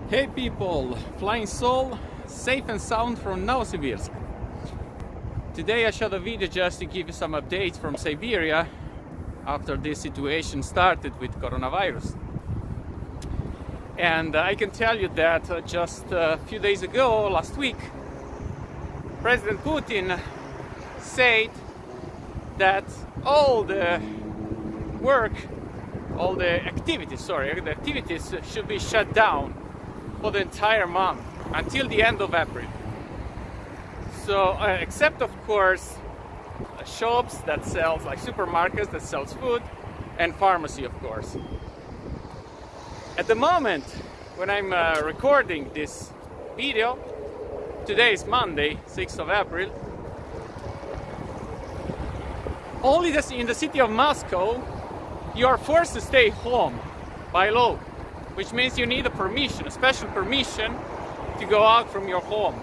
Hey people, Flying Soul, safe and sound from Novosibirsk. Today I shot a video just to give you some updates from Siberia after this situation started with coronavirus. And I can tell you that just a few days ago, last week, President Putin said that all the activities should be shut down for the entire month until the end of April. So, except of course shops that sells, like supermarkets that sells food, and pharmacy of course. At the moment when I'm recording this video, today is Monday, 6th of April, only in the city of Moscow you are forced to stay home by law, which means you need a special permission to go out from your home.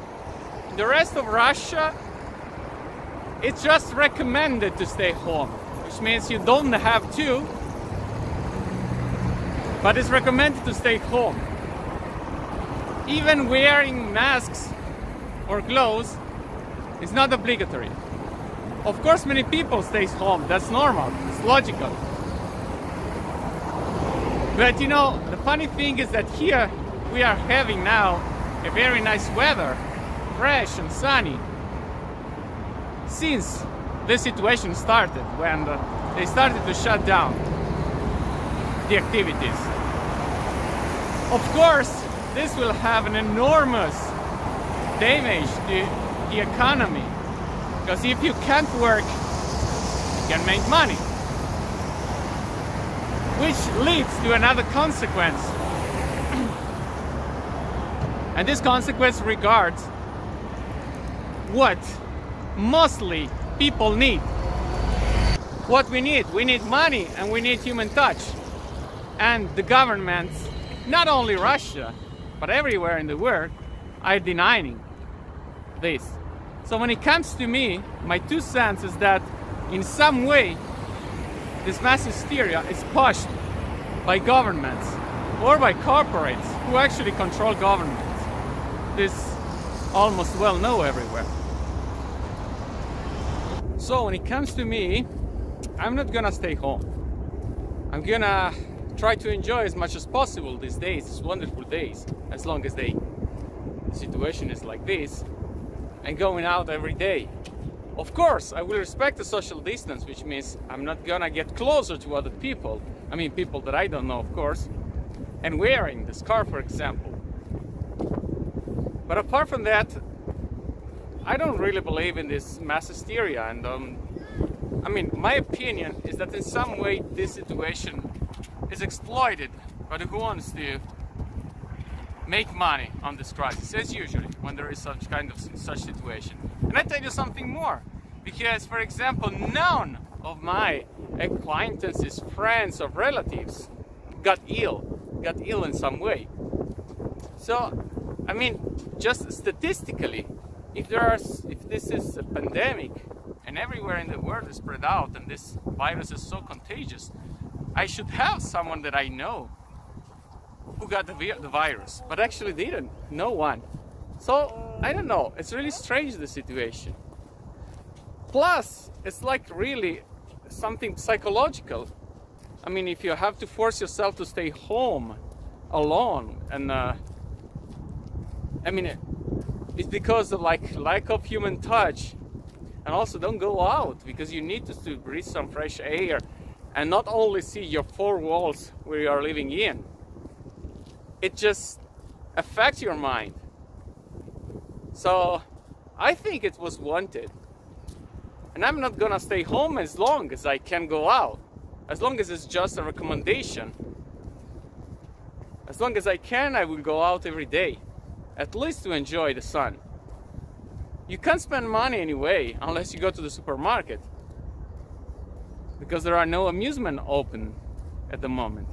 In the rest of Russia, it's just recommended to stay home, which means you don't have to, but it's recommended to stay home. Even wearing masks or gloves is not obligatory. Of course, many people stay home, that's normal, it's logical. But you know, the funny thing is that here we are having now a very nice weather, fresh and sunny, since this situation started, when they started to shut down the activities. Of course, this will have an enormous damage to the economy, because if you can't work, you can make money. Which leads to another consequence. And this consequence regards what mostly people need. What we need money and we need human touch. And the governments, not only Russia, but everywhere in the world, are denying this. So when it comes to me, my 2 cents is that in some way this mass hysteria is pushed by governments or by corporates who actually control governments. This almost well known everywhere. So when it comes to me, I'm not gonna stay home. I'm gonna try to enjoy as much as possible these days, these wonderful days, as long as the situation is like this, and going out every day. Of course, I will respect the social distance, which means I'm not gonna get closer to other people. I mean, people that I don't know, of course. And wearing the scarf, for example. But apart from that, I don't really believe in this mass hysteria. And I mean, my opinion is that in some way this situation is exploited by who wants to make money on this crisis, as usually when there is such situation. And I tell you something more, because for example, none of my acquaintances, friends or relatives got ill in some way. So I mean, just statistically, if this is a pandemic and everywhere in the world is spread out and this virus is so contagious, I should have someone that I know who got the virus, but actually didn't, no one. So, I don't know, it's really strange, the situation. Plus, it's like really something psychological. I mean, if you have to force yourself to stay home alone, and I mean, it's because of like lack of human touch, and also don't go out because you need to breathe some fresh air and not only see your 4 walls where you are living in. It just affects your mind. So I think it was wanted. And I'm not gonna stay home as long as I can go out. As long as it's just a recommendation. As long as I can, I will go out every day. At least to enjoy the sun. You can't spend money anyway, unless you go to the supermarket. Because there are no amusement open at the moment.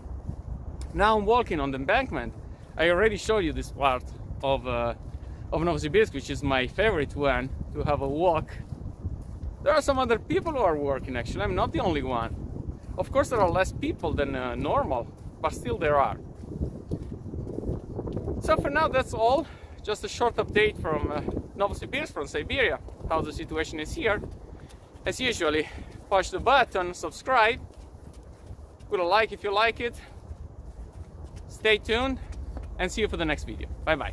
Now I'm walking on the embankment. I already showed you this part of Novosibirsk, which is my favorite one, to have a walk. There are some other people who are working actually, I'm not the only one. Of course there are less people than normal, but still there are. So for now, that's all. Just a short update from Novosibirsk, from Siberia, how the situation is here. As usually, push the button, subscribe, put a like if you like it. Stay tuned and see you for the next video. Bye bye.